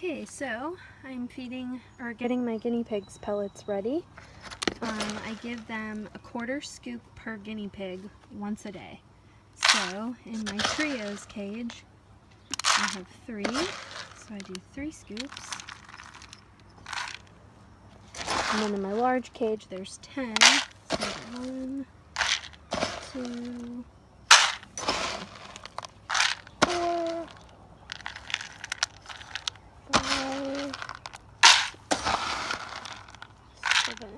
Okay, so I'm feeding or getting my guinea pigs pellets ready. I give them a quarter scoop per guinea pig once a day. So in my trios cage, I have 3, so I do 3 scoops. And then in my large cage, there's 10. So 1, 2, 4, 5, 7.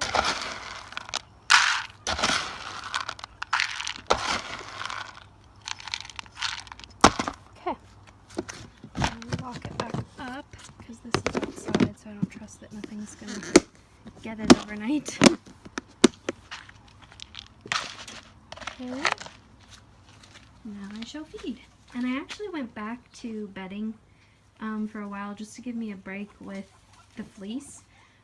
Okay. Lock it back up because this is outside, so I don't trust that nothing's going to get it overnight. Okay. Now I shall feed. And I actually went back to bedding for a while just to give me a break with the fleece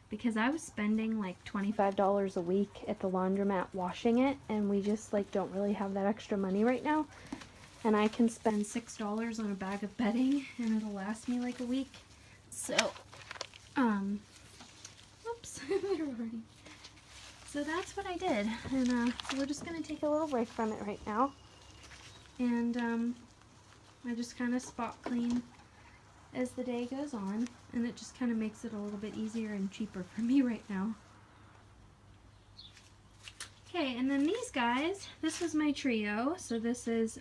because I was spending like $25 a week at the laundromat washing it, and we just like don't really have that extra money right now. And I can spend $6 on a bag of bedding and it'll last me like a week. So, oops, they're already. So that's what I did. And so we're just going to take a little break from it right now. And I just kind of spot clean as the day goes on. And it just kind of makes it a little bit easier and cheaper for me right now. Okay, and then these guys, this was my trio. So this is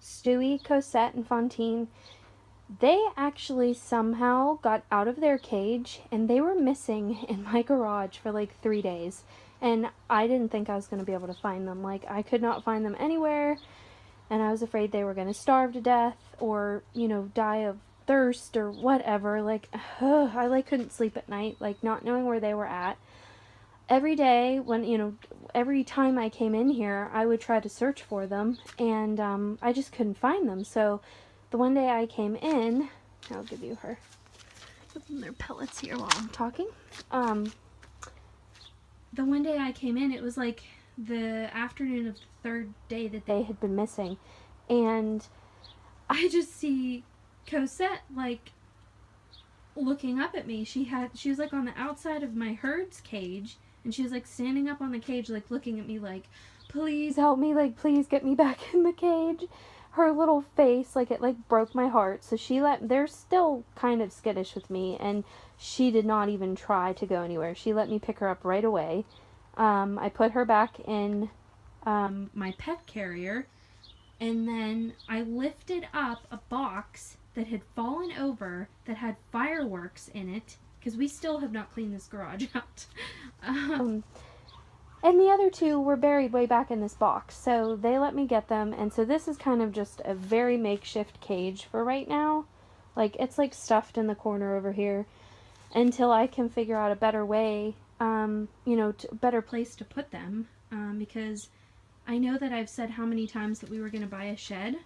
Stewie, Cosette, and Fontaine. They actually somehow got out of their cage and they were missing in my garage for like 3 days. And I didn't think I was going to be able to find them. Like, I could not find them anywhere. And I was afraid they were going to starve to death or, you know, die of thirst or whatever. Like, I like couldn't sleep at night, like not knowing where they were at. Every day when, you know, every time I came in here, I would try to search for them, and I just couldn't find them. So the one day I came in, I'll give you her. Give them their pellets here while I'm talking. The one day I came in, it was like the afternoon of the 3rd day that they had been missing, and I just see Cosette like looking up at me. She was like on the outside of my herd's cage, and she was like standing up on the cage, like looking at me like, please help me, like please get me back in the cage. Her little face, like it like broke my heart. So they're still kind of skittish with me, and she did not even try to go anywhere. She let me pick her up right away. I put her back in my pet carrier, and then I lifted up a box that had fallen over that had fireworks in it, because we still have not cleaned this garage out. And the other 2 were buried way back in this box, so they let me get them. And so this is kind of just a very makeshift cage for right now. Like, it's like stuffed in the corner over here until I can figure out a better way, you know, a better place to put them, because I know that I've said how many times that we were going to buy a shed.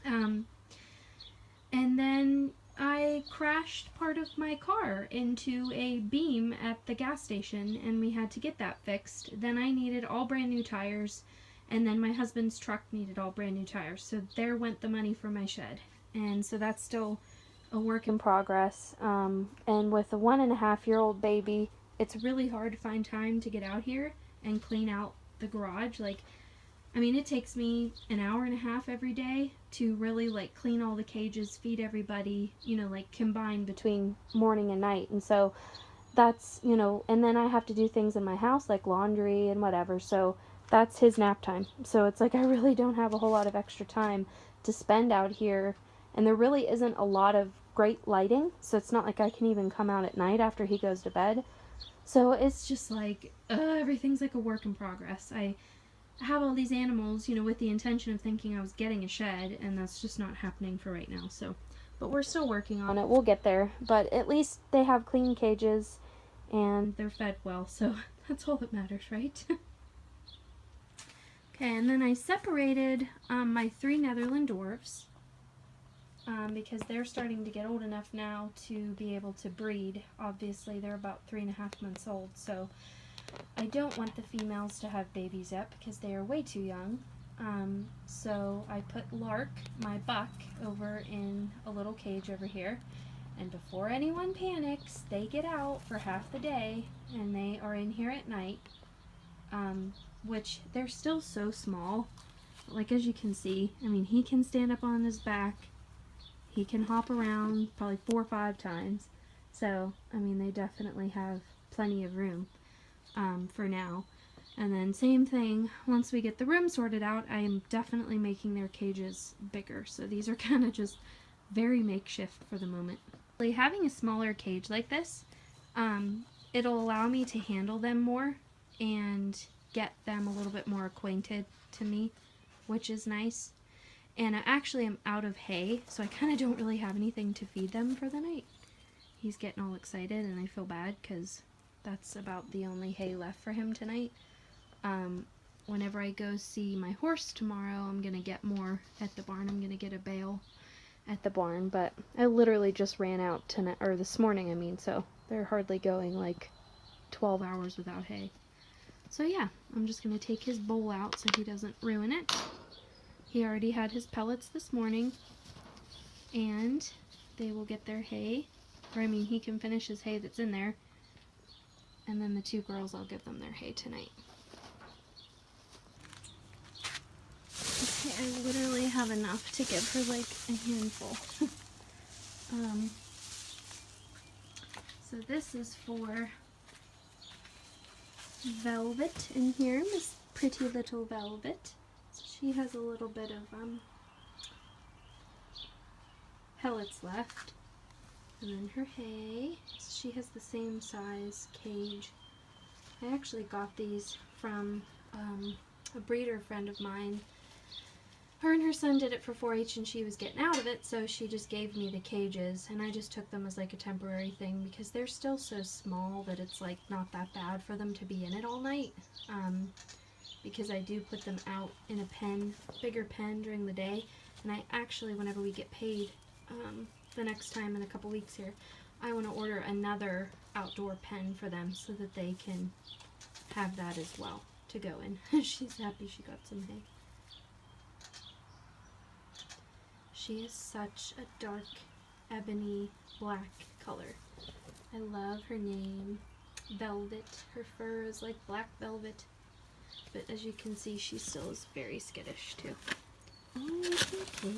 And then I crashed part of my car into a beam at the gas station, and we had to get that fixed. Then I needed all brand new tires, and then my husband's truck needed all brand new tires. So there went the money for my shed. And so that's still a work in progress. And with a 1.5-year-old baby, it's really hard to find time to get out here and clean out the garage. Like, I mean, it takes me an hour and a half every day to really like clean all the cages, feed everybody, you know, like combine between morning and night. And so that's, you know, and then I have to do things in my house like laundry and whatever. So that's his nap time. So it's like I really don't have a whole lot of extra time to spend out here. And there really isn't a lot of great lighting. So it's not like I can even come out at night after he goes to bed. So it's just like, everything's like a work in progress. I have all these animals, you know, with the intention of thinking I was getting a shed, and that's just not happening for right now. So, but we're still working on it. We'll get there. But at least they have clean cages, and they're fed well, so that's all that matters, right? Okay, and then I separated my 3 Netherland dwarfs because they're starting to get old enough now to be able to breed. Obviously, they're about 3.5 months old, so I don't want the females to have babies yet because they are way too young. So I put Lark, my buck, over in a little cage over here. And before anyone panics, they get out for half the day and they are in here at night. Which they're still so small. Like, as you can see, I mean, he can stand up on his back. He can hop around probably 4 or 5 times. So, I mean, they definitely have plenty of room for now. And then same thing, once we get the room sorted out, I am definitely making their cages bigger. So these are kind of just very makeshift for the moment. Having a smaller cage like this, it'll allow me to handle them more and get them a little bit more acquainted to me, which is nice. And I actually am out of hay, so I kind of don't really have anything to feed them for the night. He's getting all excited and I feel bad because that's about the only hay left for him tonight. Whenever I go see my horse tomorrow, I'm going to get more at the barn. I'm going to get a bale at the barn, but I literally just ran out tonight, or this morning I mean, so they're hardly going like 12 hours without hay. So yeah, I'm just going to take his bowl out so he doesn't ruin it. He already had his pellets this morning, and they will get their hay, or I mean he can finish his hay that's in there, and then the 2 girls, I'll give them their hay tonight. Okay, I literally have enough to give her like a handful. So this is for Velvet in here, Miss Pretty Little Velvet. So she has a little bit of pellets left. And then her hay. So she has the same size cage. I actually got these from a breeder friend of mine. Her and her son did it for 4-H and she was getting out of it, so she just gave me the cages, and I just took them as like a temporary thing because they're still so small that it's like not that bad for them to be in it all night. Because I do put them out in a pen, bigger pen during the day, and I actually, whenever we get paid the next time in a couple weeks here, I want to order another outdoor pen for them so that they can have that as well to go in. She's happy she got some hay. She is such a dark ebony black color. I love her name, Velvet. Her fur is like black velvet. But as you can see, she still is very skittish too. Oh, it's okay.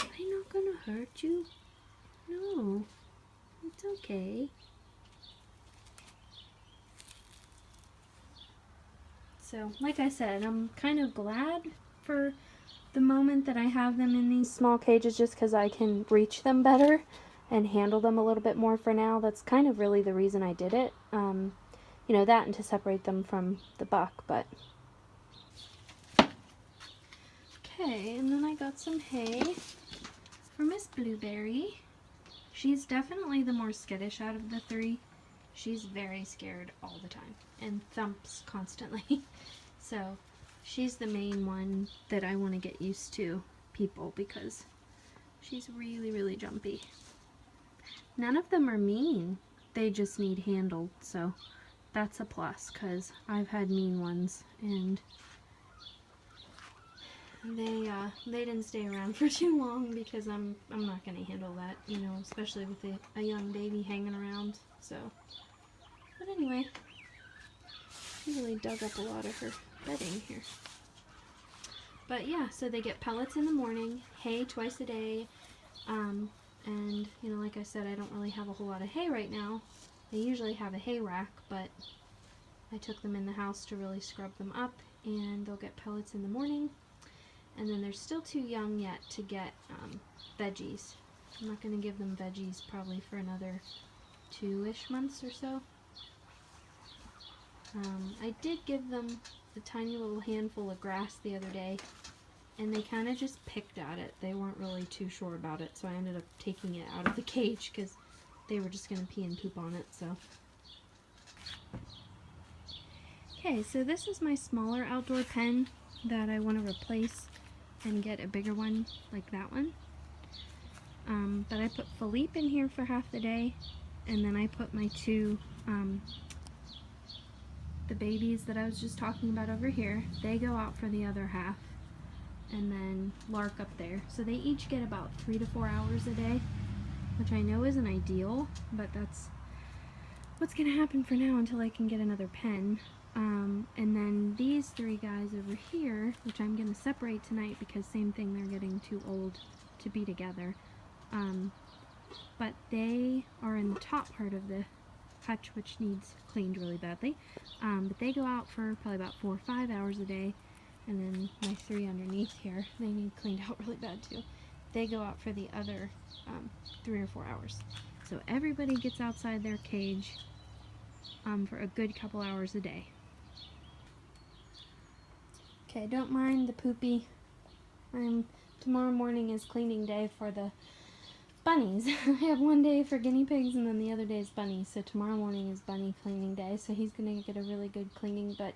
I'm not gonna hurt you. No, it's okay. So, like I said, I'm kind of glad for the moment that I have them in these small cages just because I can reach them better and handle them a little bit more for now. That's kind of really the reason I did it. You know, that and to separate them from the buck, but... Okay, and then I got some hay for Miss Blueberry. She's definitely the more skittish out of the 3. She's very scared all the time and thumps constantly. So she's the main one that I want to get used to people because she's really, really jumpy. None of them are mean. They just need handled, so that's a plus because I've had mean ones and they didn't stay around for too long because I'm not going to handle that, you know, especially with a young baby hanging around. So, but anyway, she really dug up a lot of her bedding here. But yeah, so they get pellets in the morning, hay twice a day, and you know, like I said, I don't really have a whole lot of hay right now. I usually have a hay rack, but I took them in the house to really scrub them up, and they'll get pellets in the morning. And then they're still too young yet to get veggies. I'm not going to give them veggies probably for another 2-ish months or so. I did give them a tiny little handful of grass the other day, and they kind of just picked at it. They weren't really too sure about it, so I ended up taking it out of the cage because they were just going to pee and poop on it. So, okay, so this is my smaller outdoor pen that I want to replace and get a bigger one like that one. But I put Philippe in here for half the day, and then I put my 2 the babies that I was just talking about over here, they go out for the other half, and then Lark up there. So they each get about 3 to 4 hours a day, which I know isn't ideal, but that's what's gonna happen for now until I can get another pen. And then these 3 guys over here, which I'm gonna separate tonight because same thing, they're getting too old to be together. But they are in the top part of the hutch, which needs cleaned really badly. But they go out for probably about 4 or 5 hours a day, and then my 3 underneath here, they need cleaned out really bad too. They go out for the other 3 or 4 hours. So everybody gets outside their cage for a good couple hours a day. Okay, don't mind the poopy. Tomorrow morning is cleaning day for the bunnies. I have one day for guinea pigs and then the other day is bunnies. So tomorrow morning is bunny cleaning day. So he's going to get a really good cleaning. But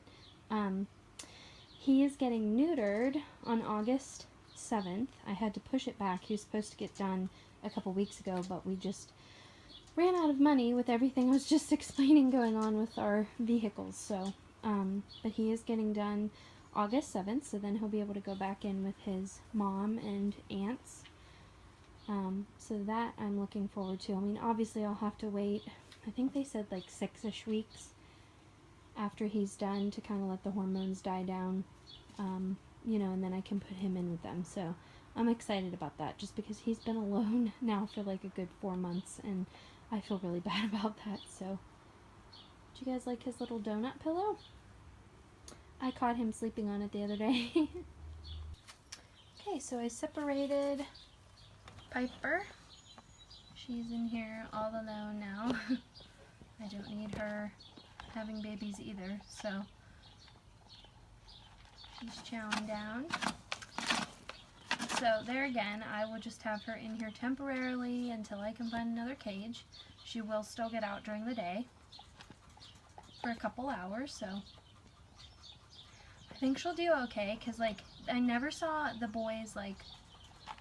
he is getting neutered on August 7th. I had to push it back. He was supposed to get done a couple weeks ago, but we just ran out of money with everything I was just explaining going on with our vehicles. So, but he is getting done August 7th, so then he'll be able to go back in with his mom and aunts. So that I'm looking forward to. I mean, obviously I'll have to wait, I think they said like 6-ish weeks after he's done to kind of let the hormones die down, you know, and then I can put him in with them. So I'm excited about that just because he's been alone now for like a good 4 months and I feel really bad about that. So, do you guys like his little donut pillow? I caught him sleeping on it the other day. Okay, so I separated Piper. She's in here all alone now. I don't need her having babies either, so she's chowing down. So there again, I will just have her in here temporarily until I can find another cage. She will still get out during the day for a couple hours, so I think she'll do okay, because like I never saw the boys like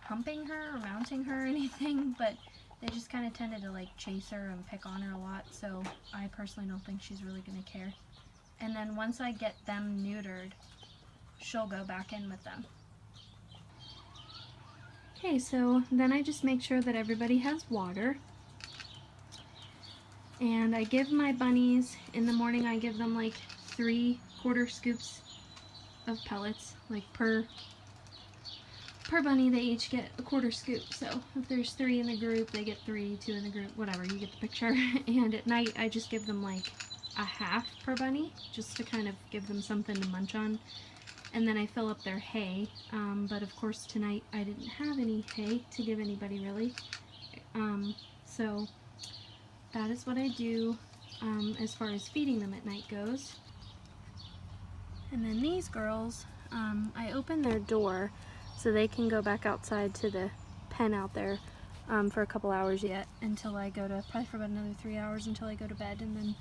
humping her or mounting her or anything, but they just kind of tended to like chase her and pick on her a lot, so I personally don't think she's really going to care. And then once I get them neutered, she'll go back in with them. Okay, so then I just make sure that everybody has water. And I give my bunnies, in the morning I give them like 3/4 scoops of pellets, like per bunny they each get a 1/4 scoop. So if there's 3 in the group, they get 3, 2 in the group, whatever, you get the picture. And at night I just give them like a half per bunny, just to kind of give them something to munch on. And then I fill up their hay, but of course tonight I didn't have any hay to give anybody really. So that is what I do as far as feeding them at night goes. And then these girls, I open their door so they can go back outside to the pen out there for a couple hours yet, until I go to, probably for about another 3 hours until I go to bed, and then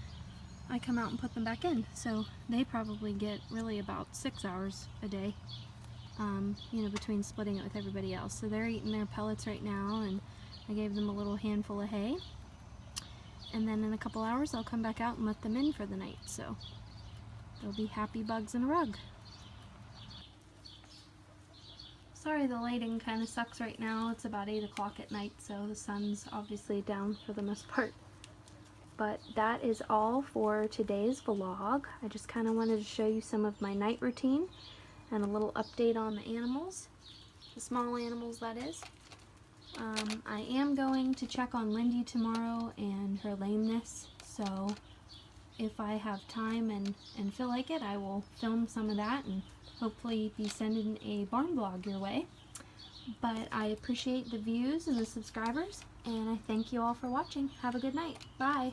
I come out and put them back in. So they probably get really about 6 hours a day, you know, between splitting it with everybody else. So they're eating their pellets right now, and I gave them a little handful of hay. And then in a couple hours I'll come back out and let them in for the night. So they'll be happy bugs in a rug. Sorry the lighting kind of sucks right now. It's about 8 o'clock at night, so the sun's obviously down for the most part. But that is all for today's vlog. I just kind of wanted to show you some of my night routine and a little update on the animals, the small animals that is. I am going to check on Lindy tomorrow and her lameness, so if I have time and feel like it, I will film some of that and hopefully be sending a barn vlog your way. But I appreciate the views and the subscribers, and I thank you all for watching. Have a good night. Bye.